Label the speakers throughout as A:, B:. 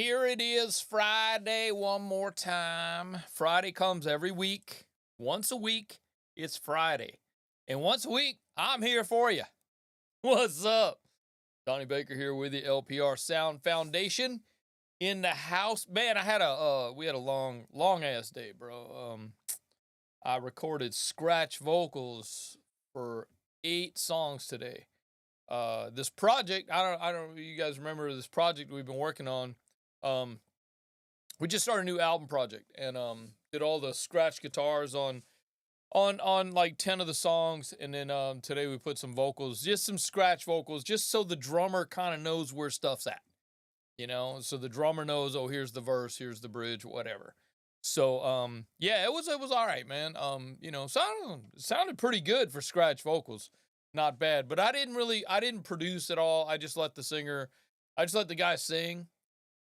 A: here it is, Friday, one more time. Friday comes every week. Once a week, it's Friday. And once a week, I'm here for you. What's up? Donny Baker here with the LPR Sound Foundation in the house. Man, we had a long ass day, bro. I recorded scratch vocals for 8 songs today. This project, I don't you guys remember this project we've been working on. We just started a new album project and did all the scratch guitars on like 10 of the songs, and then today we put some vocals, just some scratch vocals, just so the drummer kind of knows where stuff's at. So the drummer knows, oh, here's the verse, here's the bridge, whatever. So yeah, it was all right, man. Sounded pretty good for scratch vocals. Not bad, but I didn't produce at all. I just let the guy sing.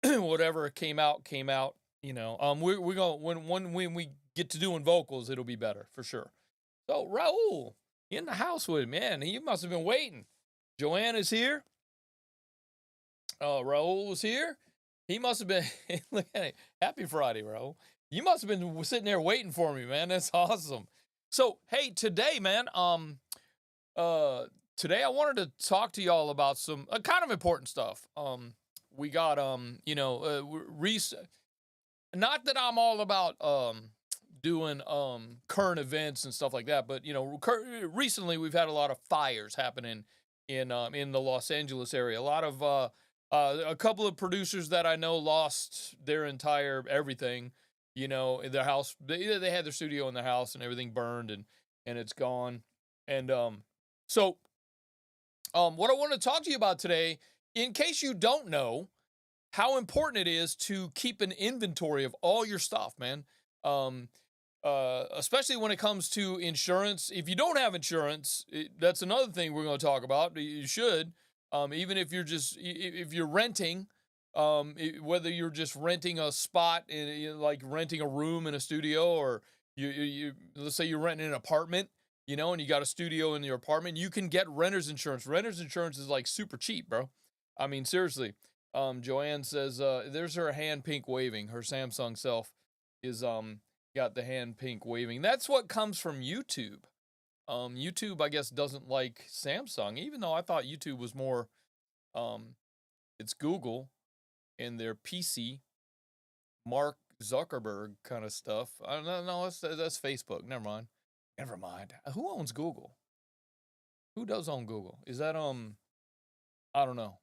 A: Whatever came out. We're gonna when we get to doing vocals, it'll be better for sure. So Raul in the house with me, man. He must have been waiting. Joanne is here. Raul was here. He must have been. Look at it. Happy Friday, Raul. You must have been sitting there waiting for me, man. That's awesome. So hey, today, man. Today I wanted to talk to y'all about some kind of important stuff. We got not that I'm all about doing current events and stuff like that, but recently we've had a lot of fires happening in the Los Angeles area. A lot of a couple of producers that I know lost their entire everything. In their house. They had their studio in their house and everything burned and it's gone. And so what I want to talk to you about today, in case you don't know, how important it is to keep an inventory of all your stuff, man. Especially when it comes to insurance. If you don't have insurance, that's another thing we're going to talk about. You should, even if you're renting, whether you're just renting a spot, like renting a room in a studio, or you let's say you're renting an apartment, and you got a studio in your apartment, you can get renter's insurance. Renter's insurance is like super cheap, bro. I mean, seriously. Joanne says, there's her hand pink waving. Her Samsung self is, got the hand pink waving. That's what comes from YouTube. YouTube, I guess, doesn't like Samsung, even though I thought YouTube was more, it's Google and their PC, Mark Zuckerberg kind of stuff. I don't know. No, that's Facebook. Never mind. Who owns Google? Who does own Google? Is that, I don't know.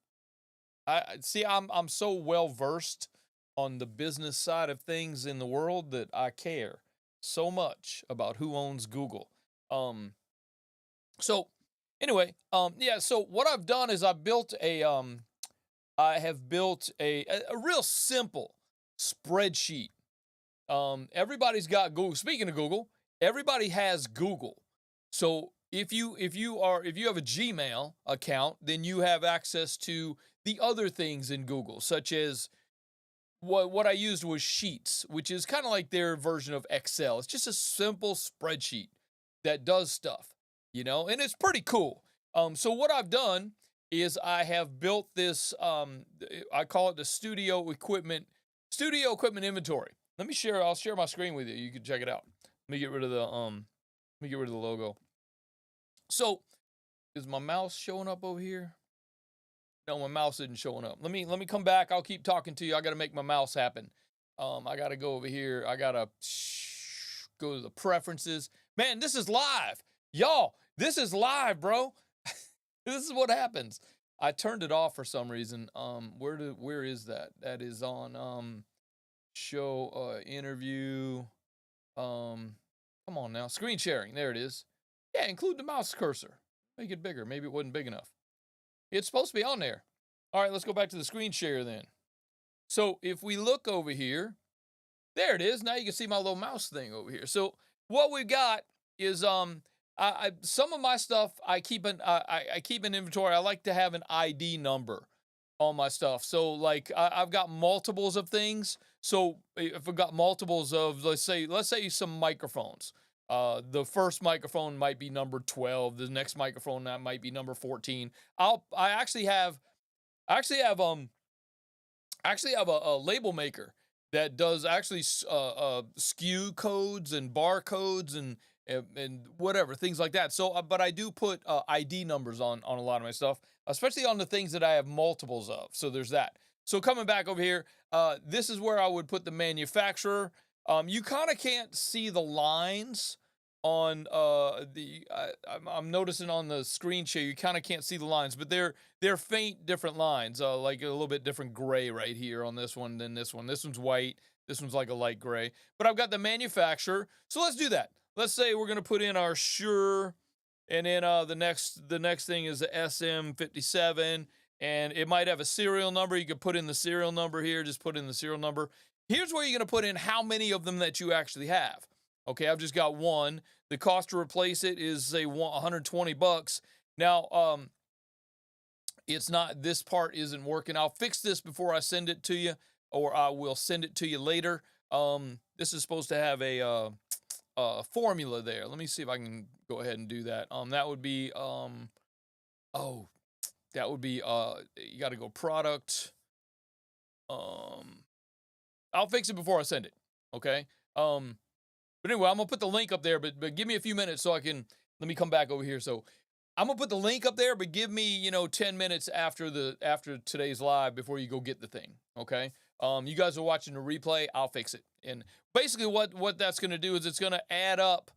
A: I see. I'm so well versed on the business side of things in the world that I care so much about who owns Google. So anyway, yeah. So what I've done is I have built a real simple spreadsheet. Everybody's got Google. Speaking of Google, everybody has Google. So if you have a Gmail account, then you have access to the other things in Google, such as what I used was Sheets, which is kind of like their version of Excel. It's just a simple spreadsheet that does stuff, and it's pretty cool. So what I've done is I have built this, I call it the studio equipment inventory. I'll share my screen with you. You can check it out. Let me get rid of the logo. So, is my mouse showing up over here? No, my mouse isn't showing up. Let me come back. I'll keep talking to you. I got to make my mouse happen. I got to go over here. I got to go to the preferences. Man, this is live. Y'all, this is live, bro. This is what happens. I turned it off for some reason. Where is that? That is on show interview. Come on now. Screen sharing. There it is. Yeah, include the mouse cursor. Make it bigger. Maybe it wasn't big enough. It's supposed to be on there. All right, let's go back to the screen share then. So if we look over here, there it is. Now you can see my little mouse thing over here. So what we've got is some of my stuff I keep an inventory. I like to have an ID number on my stuff. So like I've got multiples of things. So if I've got multiples of let's say some microphones. The first microphone might be number 12. The next microphone that might be number 14. I actually have I actually have a label maker that does actually SKU codes and barcodes and whatever things like that. So, but I do put ID numbers on a lot of my stuff, especially on the things that I have multiples of. So there's that. So coming back over here, this is where I would put the manufacturer. You kind of can't see the lines on I'm noticing on the screen share you kind of can't see the lines, but they're faint different lines, like a little bit different gray right here on this one than this one. This one's white, this one's like a light gray, but I've got the manufacturer. So let's do that. Let's say we're going to put in our Shure, and then the next thing is the SM57, and it might have a serial number. You could put in the serial number here, just put in the serial number. Here's where you're going to put in how many of them that you actually have. Okay, I've just got one. The cost to replace it is say $120. Now, it's not, this part isn't working. I'll fix this before I send it to you, or I will send it to you later. This is supposed to have a formula there. Let me see if I can go ahead and do that. That would be, you got to go product. I'll fix it before I send it. Okay. But anyway, I'm gonna put the link up there, but give me a few minutes so I can, let me come back over here. So I'm gonna put the link up there, but give me, 10 minutes after today's live before you go get the thing. Okay. You guys are watching the replay, I'll fix it. And basically what that's gonna do is it's gonna add up,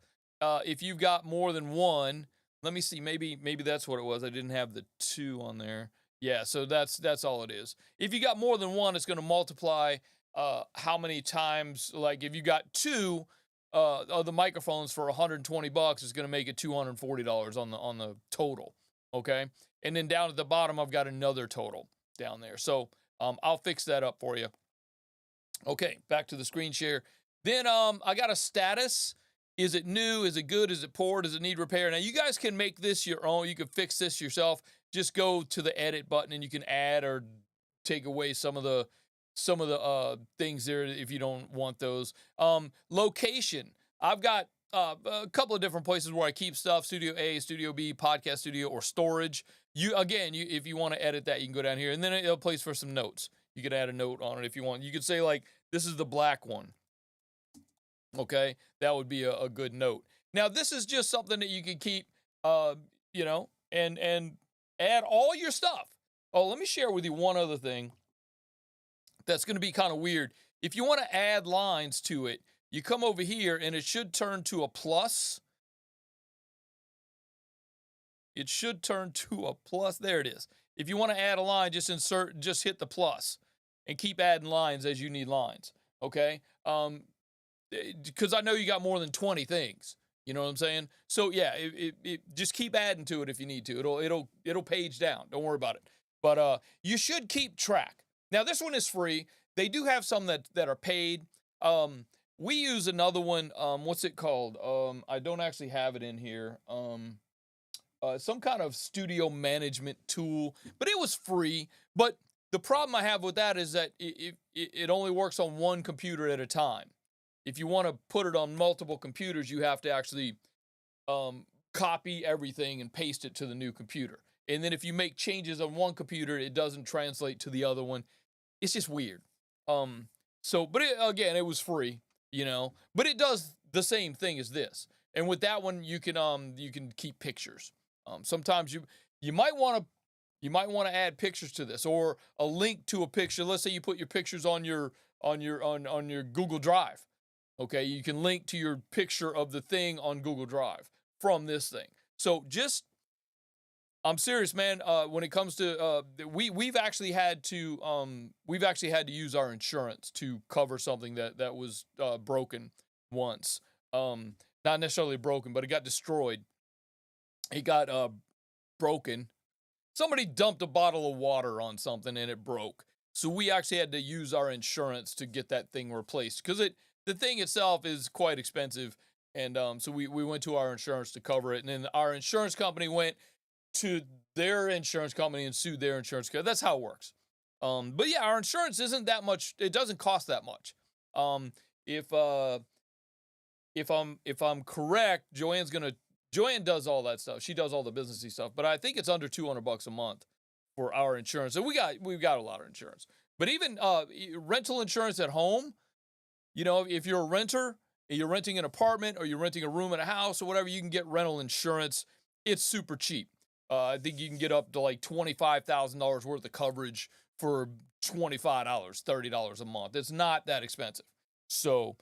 A: if you've got more than one. Let me see, maybe that's what it was. I didn't have the 2 on there. Yeah, so that's all it is. If you got more than one, it's gonna multiply how many times, like if you got 2 of the microphones for $120, is going to make it $240 on the total. Okay. And then down at the bottom, I've got another total down there. So, I'll fix that up for you. Okay. Back to the screen share. Then, I got a status. Is it new? Is it good? Is it poor? Does it need repair? Now you guys can make this your own. You can fix this yourself. Just go to the edit button and you can add or take away some of the things there if you don't want those. Location. I've got a couple of different places where I keep stuff: Studio A, Studio B, Podcast Studio, or storage. If you want to edit that, you can go down here, and then it'll place for some notes. You could add a note on it if you want. You could say like, this is the black one. Okay, that would be a good note. Now this is just something that you can keep, and add all your stuff. Oh, let me share with you one other thing that's going to be kind of weird. If you want to add lines to it, you come over here and it should turn to a plus. It should turn to a plus. There it is. If you want to add a line, just hit the plus and keep adding lines as you need lines. Okay. Because I know you got more than 20 things. You know what I'm saying? So yeah, it just keep adding to it if you need to. It'll page down. Don't worry about it. But you should keep track. Now, this one is free. They do have some that are paid. We use another one. What's it called? I don't actually have it in here. Some kind of studio management tool, but it was free. But the problem I have with that is that it only works on one computer at a time. If you want to put it on multiple computers, you have to actually copy everything and paste it to the new computer. And then if you make changes on one computer, it doesn't translate to the other one. It's just weird. But it was free, but it does the same thing as this. And with that one, you can keep pictures. Sometimes you might want to add pictures to this, or a link to a picture. Let's say you put your pictures on your Google Drive. Okay, you can link to your picture of the thing on Google Drive from this thing. So I'm serious, man. When it comes to we've actually had to use our insurance to cover something that was broken once. Not necessarily broken, but it got destroyed. It got broken. Somebody dumped a bottle of water on something and it broke. So we actually had to use our insurance to get that thing replaced, because the thing itself is quite expensive. And so we went to our insurance to cover it. And then our insurance company went to their insurance company and sued their insurance company. That's how it works. But yeah, our insurance isn't that much. It doesn't cost that much. If I'm correct, Joanne does all that stuff. She does all the businessy stuff, but I think it's under $200 a month for our insurance. And we've got a lot of insurance. But even rental insurance at home, you know, if you're a renter, you're renting an apartment or you're renting a room in a house or whatever, you can get rental insurance. It's super cheap. I think you can get up to like $25,000 worth of coverage for $25, $30 a month. It's not that expensive. So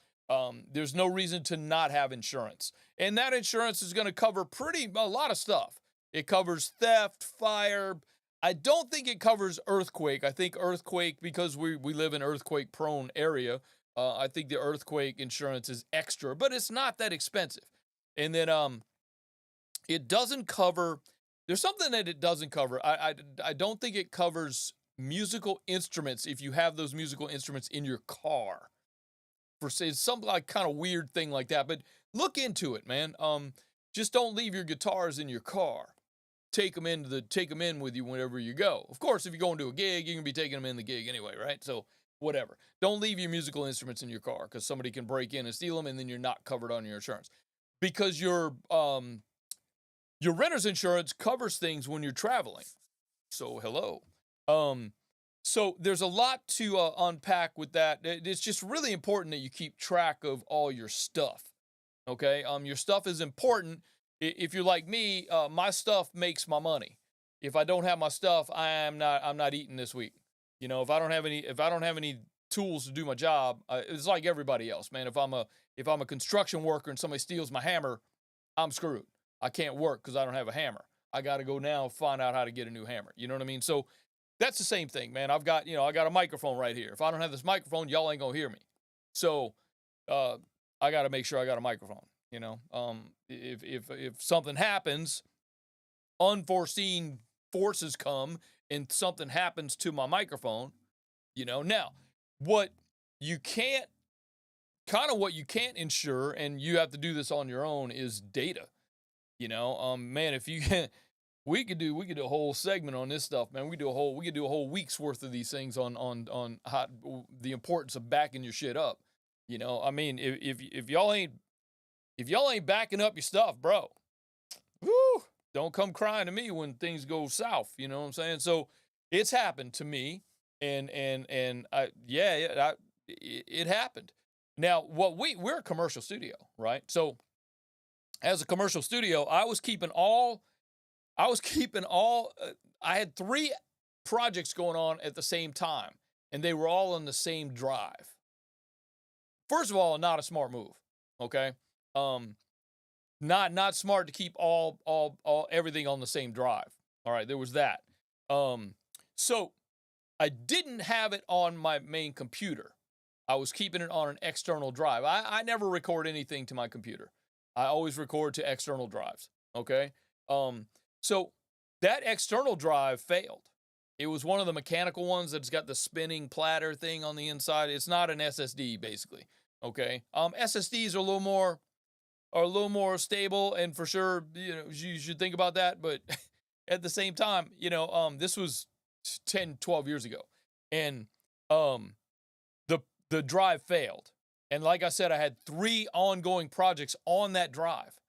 A: there's no reason to not have insurance. And that insurance is going to cover a lot of stuff. It covers theft, fire. I don't think it covers earthquake. I think earthquake, because we live in earthquake prone area, I think the earthquake insurance is extra, but it's not that expensive. And then it doesn't cover, there's something that it doesn't cover. I don't think it covers musical instruments if you have those musical instruments in your car. For say some like kind of weird thing like that, but look into it, man. Just don't leave your guitars in your car. Take them in with you whenever you go. Of course, if you're going to a gig, you're gonna be taking them in the gig anyway, right? So whatever. Don't leave your musical instruments in your car because somebody can break in and steal them, and then you're not covered on your insurance. Because your renter's insurance covers things when you're traveling. So hello. So there's a lot to unpack with that. It's just really important that you keep track of all your stuff. Okay. Your stuff is important. If you're like me, my stuff makes my money. If I don't have my stuff, I'm not eating this week. You know, if I don't have any tools to do my job, it's like everybody else, man. If I'm a construction worker and somebody steals my hammer, I'm screwed. I can't work because I don't have a hammer. I got to go now find out how to get a new hammer. You know what I mean? So that's the same thing, man. I got a microphone right here. If I don't have this microphone, y'all ain't gonna hear me. So I got to make sure I got a microphone. You know, if something happens, unforeseen forces come and something happens to my microphone, you know. Now, what you can't insure, and you have to do this on your own, is data. You know, man, if you we could do a whole segment on this stuff, man. We could do a whole week's worth of these things on how the importance of backing your shit up. You know, I mean, if y'all ain't backing up your stuff, bro, whoo, don't come crying to me when things go south. You know what I'm saying? So it's happened to me, and it happened. Now, we're a commercial studio, right? So as a commercial studio, I had 3 projects going on at the same time, and they were all on the same drive. First of all, not a smart move. Okay. Not smart to keep all everything on the same drive. All right. There was that. So I didn't have it on my main computer. I was keeping it on an external drive. I never record anything to my computer. I always record to external drives. Okay. So that external drive failed. It was one of the mechanical ones that's got the spinning platter thing on the inside. It's not an SSD, basically. Okay. SSDs are a little more stable, and for sure, you know, you should think about that. But at the same time, you know, this was 10, 12 years ago, and the drive failed. And like I said, I had 3 ongoing projects on that drive.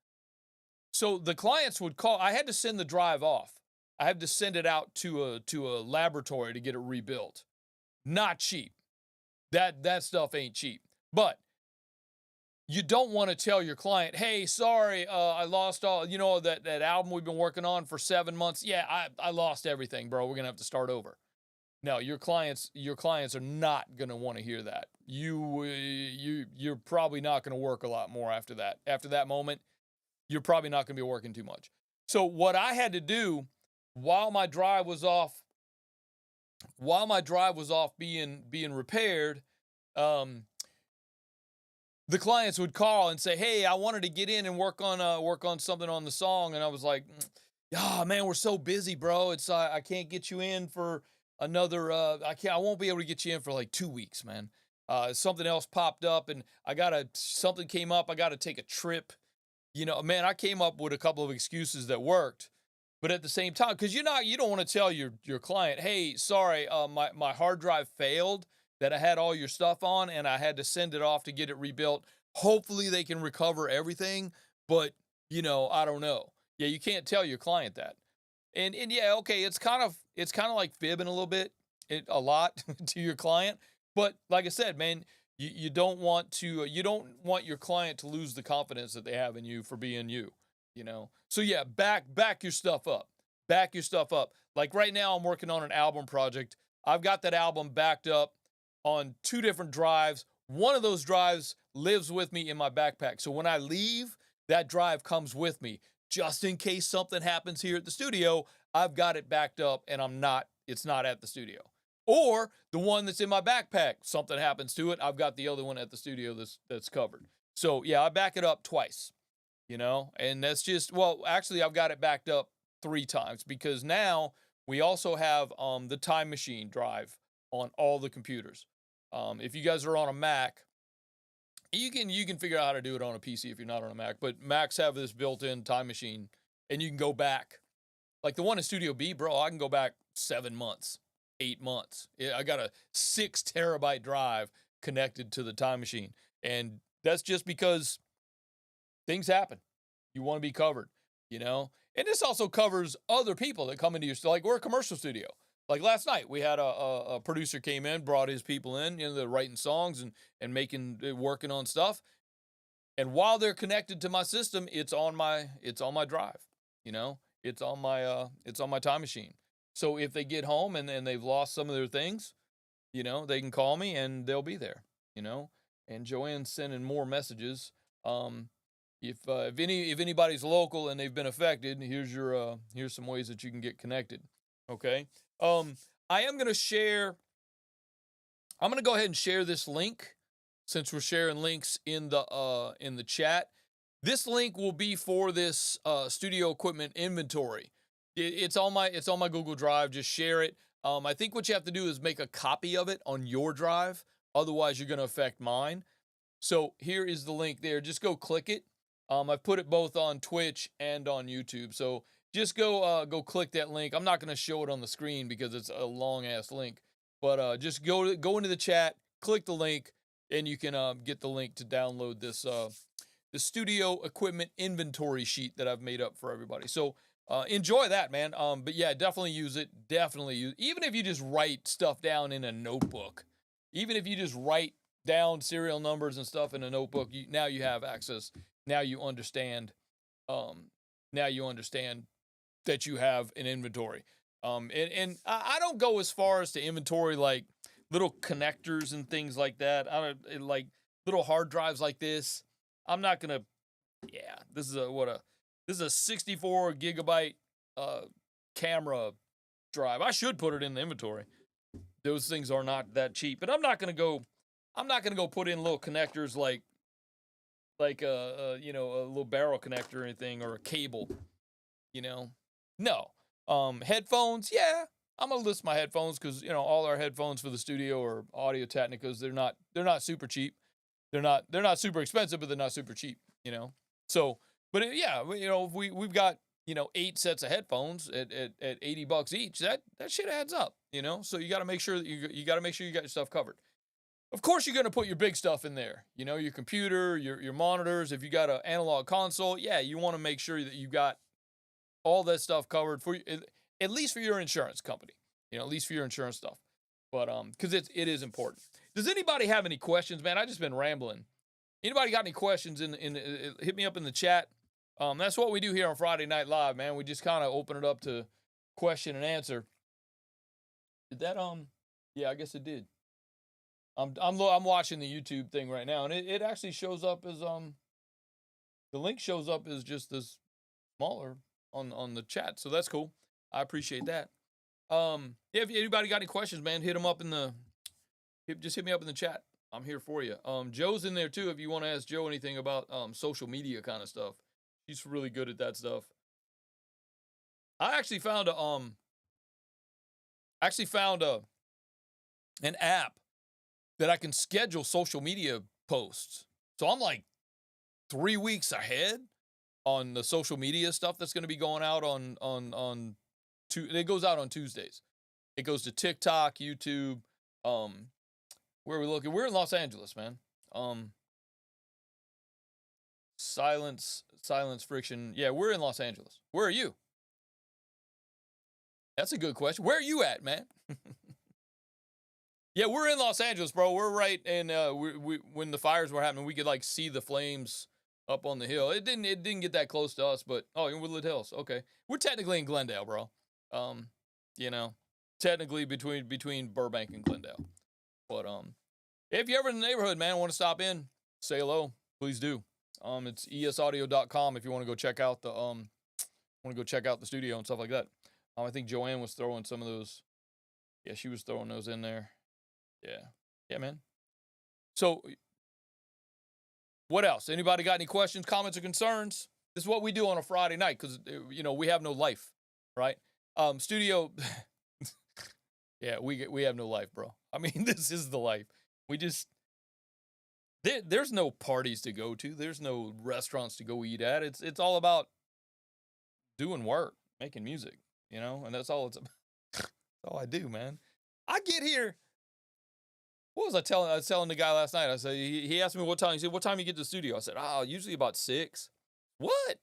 A: So the clients would call. I had to send the drive off. I had to send it out to a laboratory to get it rebuilt. Not cheap. That stuff ain't cheap. But you don't want to tell your client, "Hey, sorry, I lost all, you know, that album we've been working on for 7 months. Yeah, I lost everything, bro. We're gonna have to start over." No, your clients are not gonna want to hear that. You're probably not gonna work a lot more after that. After that moment, you're probably not gonna be working too much. So what I had to do while my drive was off being repaired, the clients would call and say, "Hey, I wanted to get in and work on something on the song," and I was like, "Ah, man, we're so busy, bro. It's I can't get you in for another. I won't be able to get you in for like 2 weeks, man. Something else popped up, and something came up. I gotta take a trip. You know, man, I came up with a couple of excuses that worked, but at the same time, because you don't want to tell your client, "Hey, sorry, my hard drive failed that I had all your stuff on, and I had to send it off to get it rebuilt. Hopefully they can recover everything, but you know, I don't know." Yeah, you can't tell your client that. And yeah, okay, it's kind of like fibbing a little bit. it a lot to your client. But like I said, man, you don't want to you don't want your client to lose the confidence that they have in you for being you, you know. So yeah, back your stuff up. Back your stuff up. Like right now I'm working on an album project. I've got that album backed up on 2 different drives. One of those drives lives with me in my backpack. So when I leave, that drive comes with me. Just in case something happens here at the studio, I've got it backed up and it's not at the studio. Or the one that's in my backpack, something happens to it, I've got the other one at the studio that's covered. So yeah, I back it up twice, you know, and that's just, well, actually I've got it backed up 3 times because now we also have the Time Machine drive on all the computers. If you guys are on a Mac, you can figure out how to do it on a PC if you're not on a Mac, but Macs have this built-in Time Machine and you can go back. Like the one in Studio B, bro, I can go back 7 months, 8 months. I got a 6 terabyte drive connected to the Time Machine. And that's just because things happen. You want to be covered, you know? And this also covers other people that come into your, like we're a commercial studio. Like last night, we had a producer came in, brought his people in, you know, they're writing songs and working on stuff. And while they're connected to my system, it's on my drive, you know, it's on my Time Machine. So if they get home and they've lost some of their things, you know, they can call me and they'll be there, you know. And Joanne's sending more messages. If anybody's local and they've been affected, here's some ways that you can get connected. Okay. I am going to share, I'm going to go ahead and share this link since we're sharing links in the chat. This link will be for this studio equipment inventory. It's on my Google Drive. Just share it. I think what you have to do is make a copy of it on your drive. Otherwise, you're going to affect mine. So here is the link there. Just go click it. I've put it both on Twitch and on YouTube. So just go click that link. I'm not going to show it on the screen because it's a long ass link, but just go into the chat, click the link, and you can get the link to download this the studio equipment inventory sheet that I've made up for everybody. So enjoy that, man. But yeah, definitely use it. Definitely use, even if you just write stuff down in a notebook, even if you just write down serial numbers and stuff in a notebook, now you have access. Now you understand. Now you understand that you have an inventory. And I don't go as far as to inventory like little connectors and things like that. I don't like little hard drives like this. I'm not gonna. Yeah, this is a 64 gigabyte camera drive. I should put it in the inventory. Those things are not that cheap, but I'm not gonna go put in little connectors like a little barrel connector or anything, or a cable, you know. No. Headphones, yeah, I'm gonna list my headphones because, you know, all our headphones for the studio are Audio Technicas. They're not super cheap. They're not super expensive, but they're not super cheap, you know. So, but yeah, you know, we've got, you know, 8 sets of headphones at $80 each. That shit adds up, you know. So you got to make sure that you got your stuff covered. Of course, you're going to put your big stuff in there, you know, your computer, your monitors. If you got an analog console, yeah, you want to make sure that you got all that stuff covered for at least for your insurance company, you know, at least for your insurance stuff. But because it is important. Does anybody have any questions, man? I just been rambling. Anybody got any questions? Hit me up in the chat. That's what we do here on Friday Night Live, man. We just kind of open it up to question and answer. Did that Yeah, I guess it did. I'm watching the YouTube thing right now, and it actually shows up as the link shows up as just as smaller on the chat, so that's cool. I appreciate that. If anybody got any questions, man, hit me up in the chat. I'm here for you. Joe's in there too if you want to ask Joe anything about social media kind of stuff. She's really good at that stuff. I actually found an app that I can schedule social media posts. So I'm like 3 weeks ahead on the social media stuff that's going to be going out it goes out on Tuesdays. It goes to TikTok, YouTube. Where are we looking? We're in Los Angeles, man. Silence, friction. Yeah, we're in Los Angeles. Where are you? That's a good question. Where are you at, man? Yeah, we're in Los Angeles, bro. We're right in we when the fires were happening, we could like see the flames up on the hill. It didn't get that close to us, but oh, in Woodland Hills. Okay. We're technically in Glendale, bro. Um, you know, technically between Burbank and Glendale. But if you're ever in the neighborhood, man, want to stop in, say hello, please do. It's esaudio.com if you want to go check out the studio and stuff like that. I think Joanne was throwing some of those. Yeah, she was throwing those in there. Yeah. Yeah, man. So, what else? Anybody got any questions, comments, or concerns? This is what we do on a Friday night because, we have no life, right? Studio, yeah, we have no life, bro. I mean, this is the life. We just, there's no parties to go to. There's no restaurants to go eat at. It's all about doing work, making music, and that's all that's all I do, man. I get here. What was I telling? I was telling the guy last night. I said he asked me what time. He said, "What time you get to the studio?" I said, "Oh, usually about 6." What? I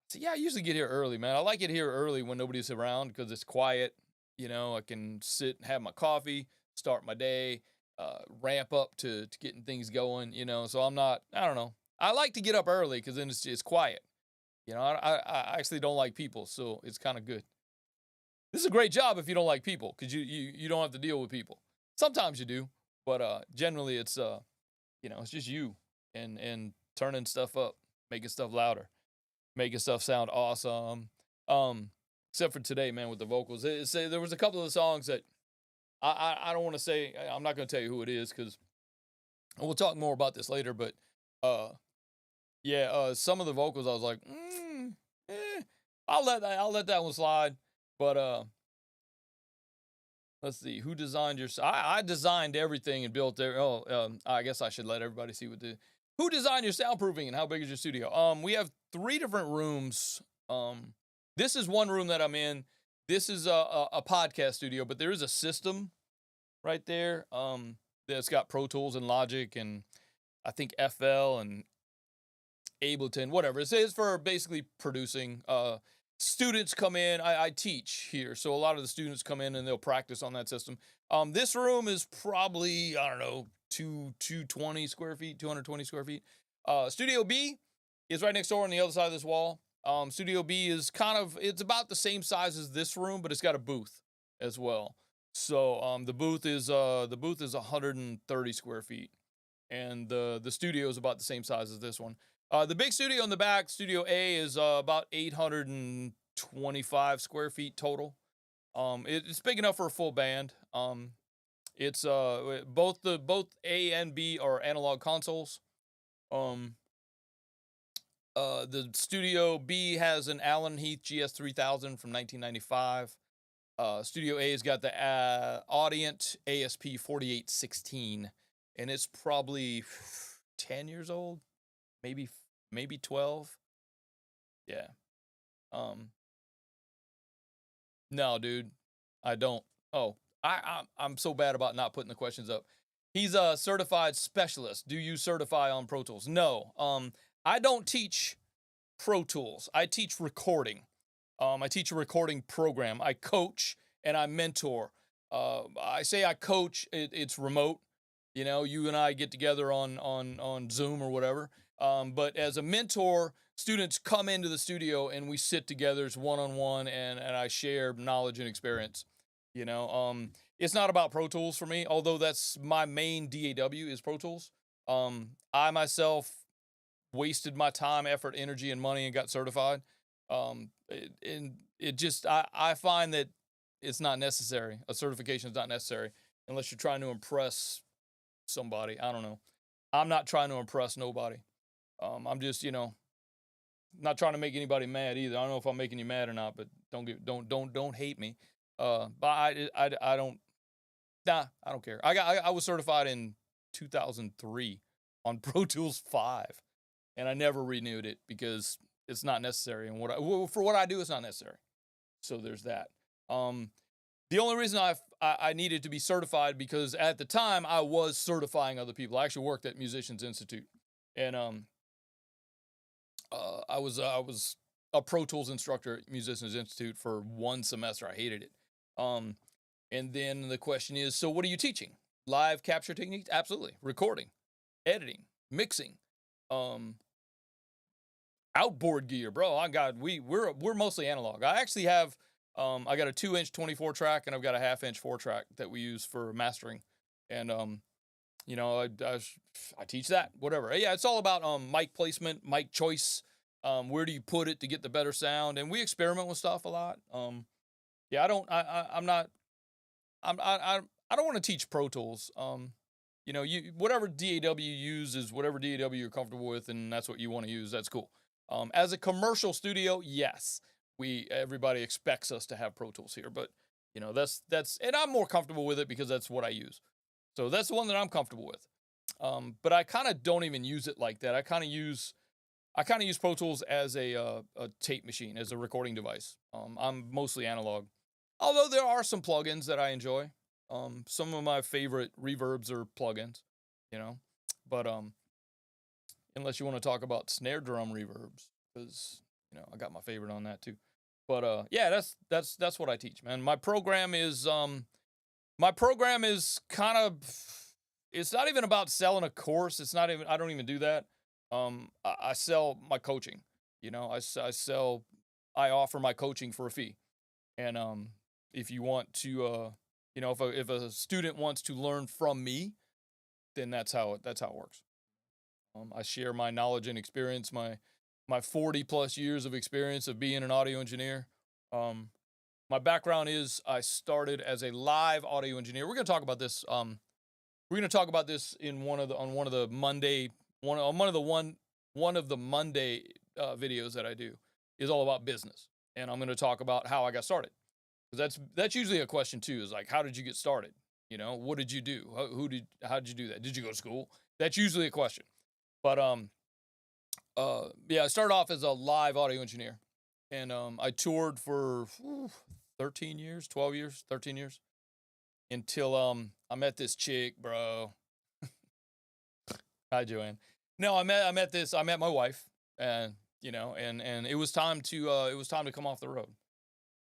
A: said, "Yeah, I usually get here early, man. I like it here early when nobody's around because it's quiet. I can sit and have my coffee, start my day, ramp up to getting things going. So I'm not. I don't know. I like to get up early because then it's quiet. I actually don't like people, so it's kind of good. This is a great job if you don't like people because you don't have to deal with people. Sometimes you do. But generally, it's it's just you and turning stuff up, making stuff louder, making stuff sound awesome. Except for today, man, with the vocals. There was a couple of the songs that I don't want to say. I'm not going to tell you who it is because we'll talk more about this later. But uh, yeah, some of the vocals I was like, I'll let that one slide. But let's see, who designed your? I designed everything and built there. I guess I should let everybody see who designed your soundproofing and how big is your studio? We have 3 different rooms. This is one room that I'm in. This is a podcast studio, but there is a system right there. That's got Pro Tools and Logic and I think FL and Ableton, whatever. It's for basically producing. Students come in. I teach here, so a lot of the students come in and they'll practice on that system. This room is probably, I don't know, 220 square feet, 220 square feet. Studio B is right next door on the other side of this wall. Studio B is it's about the same size as this room, but it's got a booth as well. So the booth is 130 square feet, and the studio is about the same size as this one. The big studio in the back, Studio A, is about 825 square feet total. It's big enough for a full band. It's both A and B are analog consoles. The Studio B has an Allen Heath GS3000 from 1995. Studio A has got the Audient ASP 4816, and it's probably 10 years old, maybe 12. Yeah. No, dude, I don't. Oh, I'm so bad about not putting the questions up. He's a certified specialist. Do you certify on Pro Tools? No. I don't teach Pro Tools. I teach recording. I teach a recording program. I coach and I mentor. I say I coach. It's remote. You and I get together on Zoom or whatever. But as a mentor, students come into the studio and we sit together as one-on-one and I share knowledge and experience. It's not about Pro Tools for me, although that's my main DAW is Pro Tools. I myself wasted my time, effort, energy, and money and got certified. I find that it's not necessary. A certification is not necessary unless you're trying to impress somebody. I don't know. I'm not trying to impress nobody. I'm just, not trying to make anybody mad either. I don't know if I'm making you mad or not, but don't hate me. But I don't. Nah, I don't care. I was certified in 2003 on Pro Tools 5, and I never renewed it because it's not necessary. And for what I do, it's not necessary. So there's that. The only reason I needed to be certified because at the time I was certifying other people. I actually worked at Musicians Institute, and I was a Pro Tools instructor at Musicians Institute for one semester. I hated it. And then the question is, so what are you teaching? Live capture techniques? Absolutely. Recording, editing, mixing, um, outboard gear, bro. I got we're mostly analog. I actually have I got a 2-inch 24 track and I've got a 1/2 inch 4 track that we use for mastering. And you know, I teach that, whatever. Yeah, it's all about mic placement, mic choice. Where do you put it to get the better sound? And we experiment with stuff a lot. Yeah, I don't I'm not I don't want to teach Pro Tools. You know, you whatever DAW you use is whatever DAW you're comfortable with, and that's what you want to use. That's cool. As a commercial studio, yes, everybody expects us to have Pro Tools here, but you know that's and I'm more comfortable with it because that's what I use. So that's the one that I'm comfortable with. But I kind of don't even use it like that. I kind of use Pro Tools as a tape machine, as a recording device. I'm mostly analog, although there are some plugins that I enjoy. Some of my favorite reverbs are plugins, you know, but unless you want to talk about snare drum reverbs, because you know I got my favorite on that too. But yeah, that's what I teach, man. My program is kind of, it's not even about selling a course. It's not even, I don't even do that. I sell my coaching, you know, I offer my coaching for a fee. And, if you want to, you know, if a student wants to learn from me, then that's how it works. I share my knowledge and experience, my 40 plus years of experience of being an audio engineer. Um, my background is I started as a live audio engineer. We're going to talk about this. We're going to talk about this in one of the Monday Monday videos that I do is all about business, and I'm going to talk about how I got started, because that's usually a question too. Is like, how did you get started? You know, what did you do? How did you do that? Did you go to school? That's usually a question. But yeah, I started off as a live audio engineer, and I toured for 13 years, 12 years, 13 years, until I met this chick, bro. Hi, Joanne. No, I met my wife, and you know, and it was time to come off the road,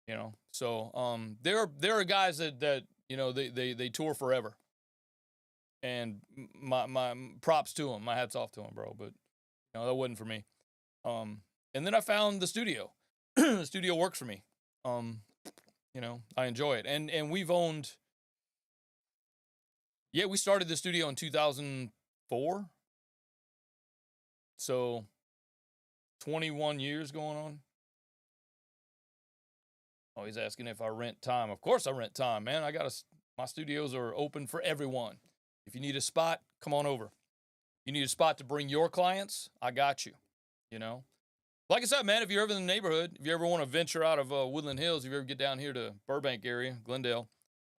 A: you know. So there are guys that you know they tour forever, and my props to them, my hats off to them, bro. But you know, that wasn't for me. And then I found the studio. The studio works for me. You know, I enjoy it. And we've owned, yeah, we started the studio in 2004. So 21 years going on. Oh, he's asking if I rent time. Of course I rent time, man. My studios are open for everyone. If you need a spot, come on over. You need a spot to bring your clients, I got you. You know, like I said, man, if you're ever in the neighborhood, if you ever want to venture out of Woodland Hills, if you ever get down here to Burbank area, Glendale,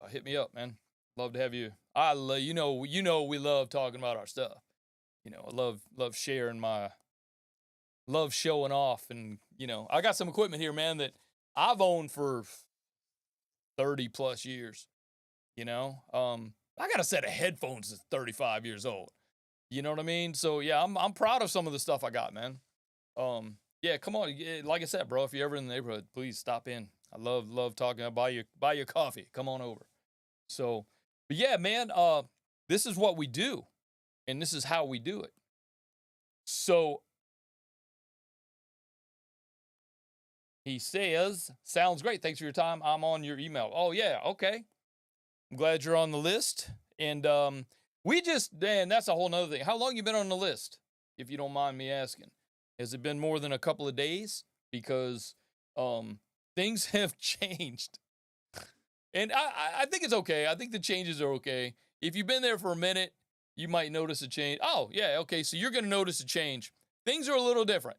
A: hit me up, man. Love to have you. You know, we love talking about our stuff. You know, I love sharing love showing off, and you know, I got some equipment here, man, that I've owned for 30 plus years. You know, I got a set of headphones that's 35 years old. You know what I mean? So yeah, I'm proud of some of the stuff I got, man. Yeah, come on. Like I said, bro, if you're ever in the neighborhood, please stop in. I love talking. I'll buy you coffee. Come on over. So, but yeah, man, this is what we do, and this is how we do it. So he says, sounds great. Thanks for your time. I'm on your email. Oh yeah, okay. I'm glad you're on the list. And that's a whole nother thing. How long you been on the list, if you don't mind me asking? Has it been more than a couple of days? Because things have changed. And I think it's okay. I think the changes are okay. If you've been there for a minute, you might notice a change. Oh, yeah, okay, so you're going to notice a change. Things are a little different.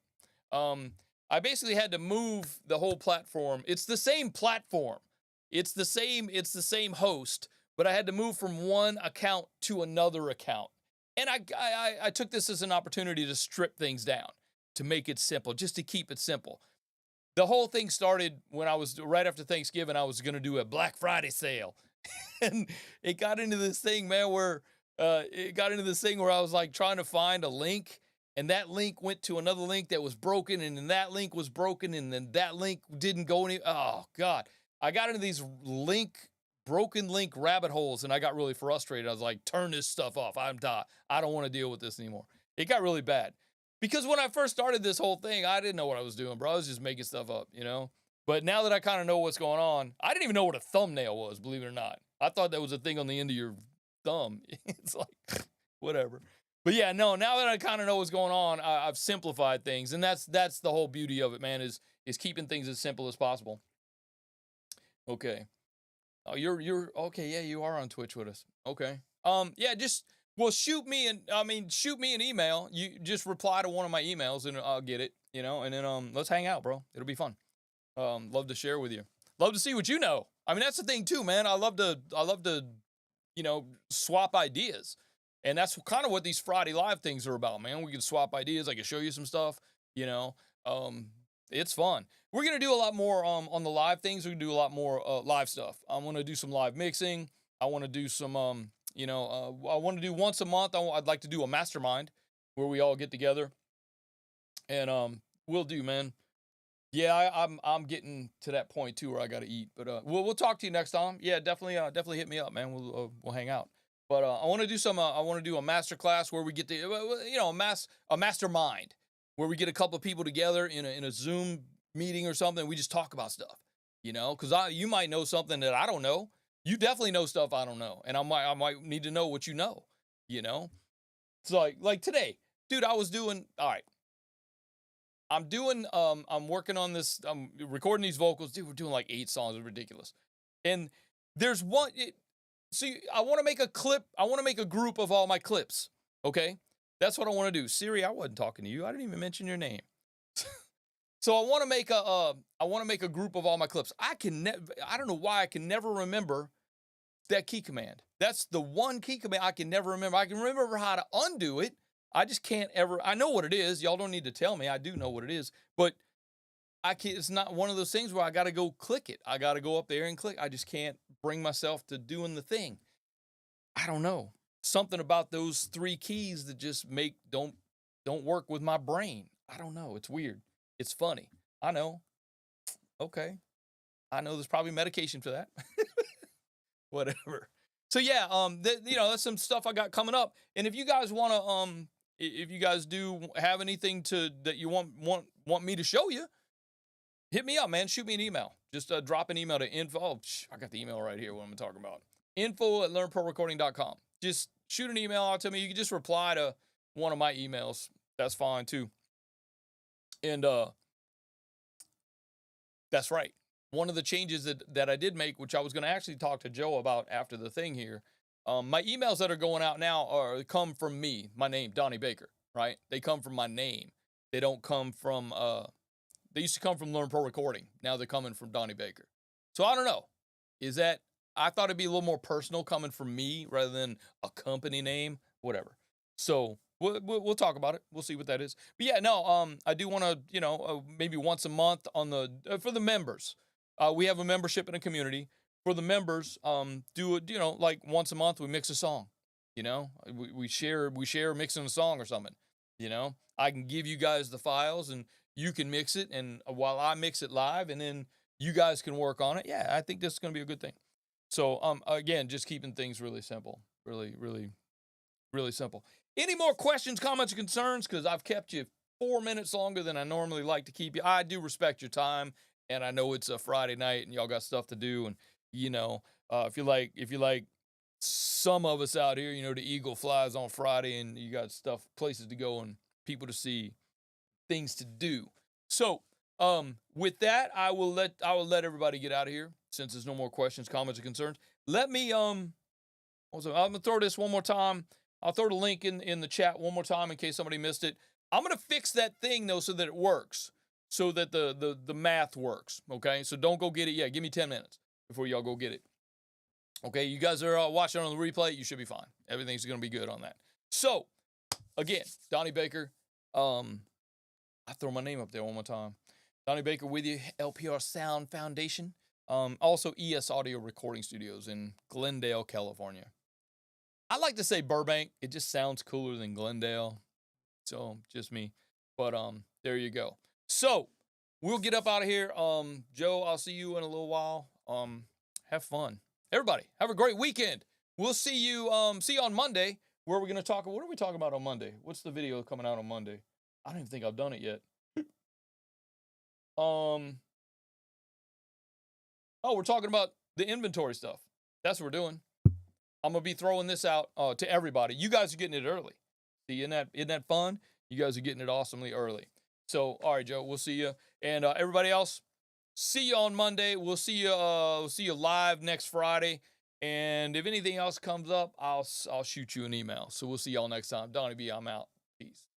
A: I basically had to move the whole platform. It's the same platform. It's the same host, but I had to move from one account to another account. And I took this as an opportunity to strip things down, to make it simple, just to keep it simple. The whole thing started when I was right after Thanksgiving. I was going to do a Black Friday sale. And it got into this thing, man, where I was like trying to find a link, and that link went to another link that was broken, and then that link was broken, and then that link didn't go any. Oh God. I got into these link broken link rabbit holes, and I got really frustrated. I was like, turn this stuff off. I don't want to deal with this anymore. It got really bad. Because when I first started this whole thing, I didn't know what I was doing, bro. I was just making stuff up, you know? But now that I kind of know what's going on, I didn't even know what a thumbnail was, believe it or not. I thought that was a thing on the end of your thumb. It's like, whatever. But yeah, no, now that I kind of know what's going on, I've simplified things. And that's the whole beauty of it, man, is keeping things as simple as possible. Okay. Oh, you're okay. Yeah, you are on Twitch with us. Okay. Yeah, shoot me an email. You just reply to one of my emails and I'll get it, you know, and then let's hang out, bro. It'll be fun. Love to share with you. Love to see what you know. I mean, that's the thing too, man. I love to, you know, swap ideas. And that's kind of what these Friday live things are about, man. We can swap ideas. I can show you some stuff, you know. It's fun. We're going to do a lot more on the live things. We're going to do a lot more live stuff. I want to do some live mixing. I want to do some, I want to do once a month. I'd like to do a mastermind where we all get together. And we'll do, man. Yeah, I'm getting to that point too where I got to eat. But we'll talk to you next time. Yeah, definitely hit me up, man. We'll hang out. But I want to do some. I want to do a master class where we get to, you know, a mastermind where we get a couple of people together in a Zoom meeting or something. We just talk about stuff, you know, because you might know something that I don't know. You definitely know stuff I don't know, and I might need to know what you know, you know. It's like today, dude. I was doing all right. I'm working on this. I'm recording these vocals, dude. We're doing like 8 songs. It's ridiculous. And there's one. See, I want to make a clip. I want to make a group of all my clips. Okay, that's what I want to do. Siri, I wasn't talking to you. I didn't even mention your name. So I want to make a group of all my clips. I don't know why I can never remember that key command. That's the one key command I can never remember. I can remember how to undo it. I just can't ever. I know what it is. Y'all don't need to tell me. I do know what it is, but I can't. It's not one of those things where I got to go click it. I got to go up there and click. I just can't bring myself to doing the thing. I don't know. Something about those 3 keys that just don't work with my brain. I don't know. It's weird. It's funny. I know. Okay. I know there's probably medication for that. Whatever. So yeah, that's some stuff I got coming up. And if you guys want to, if you guys do have anything that you want me to show you, hit me up, man. Shoot me an email. Just drop an email to info. Oh, I got the email right here. What I'm talking about. info@learnprorecording.com. Just shoot an email out to me. You can just reply to one of my emails. That's fine too. And that's right. One of the changes that I did make, which I was going to actually talk to Joe about after the thing here, my emails that are going out now come from me, my name, Donny Baker, right? They come from my name. They don't come from, they used to come from Learn Pro Recording. Now they're coming from Donny Baker. So I don't know. I thought it'd be a little more personal coming from me rather than a company name, whatever. So we'll talk about it. We'll see what that is. But yeah, no, I do want to, maybe once a month for the members. We have a membership in a community. For the members, do it, like once a month we mix a song. We share mixing a song or something. I can give you guys the files and you can mix it, and while I mix it live, and then you guys can work on it. Yeah, I think this is going to be a good thing. So again, just keeping things really simple, really, really, really simple. Any more questions, comments, or concerns? Because I've kept you 4 minutes longer than I normally like to keep you. I do respect your time. And I know it's a Friday night and y'all got stuff to do. And, if you like some of us out here, the eagle flies on Friday and you got places to go and people to see, things to do. So, with that, I will let everybody get out of here since there's no more questions, comments, or concerns. Let me, I'm going to throw this one more time. I'll throw the link in the chat one more time in case somebody missed it. I'm going to fix that thing though so that it works. So that the math works, okay? So don't go get it yet. Give me 10 minutes before y'all go get it. Okay, you guys are watching on the replay. You should be fine. Everything's going to be good on that. So, again, Donny Baker. I throw my name up there one more time. Donny Baker with you, LPR Sound Foundation. Also, ES Audio Recording Studios in Glendale, California. I like to say Burbank. It just sounds cooler than Glendale. So, just me. But there you go. So, we'll get up out of here. Joe, I'll see you in a little while. Have fun. everybody, have a great weekend. We'll see you on Monday, where we're going to talk. What are we talking about on Monday? What's the video coming out on Monday? I don't even think I've done it yet. Oh, we're talking about the inventory stuff. That's what we're doing. I'm going to be throwing this out to everybody. You guys are getting it early. See, isn't that fun? You guys are getting it awesomely early. So, all right, Joe, we'll see you. And everybody else, see you on Monday. We'll see you live next Friday. And if anything else comes up, I'll shoot you an email. So we'll see y'all next time. Donny B, I'm out. Peace.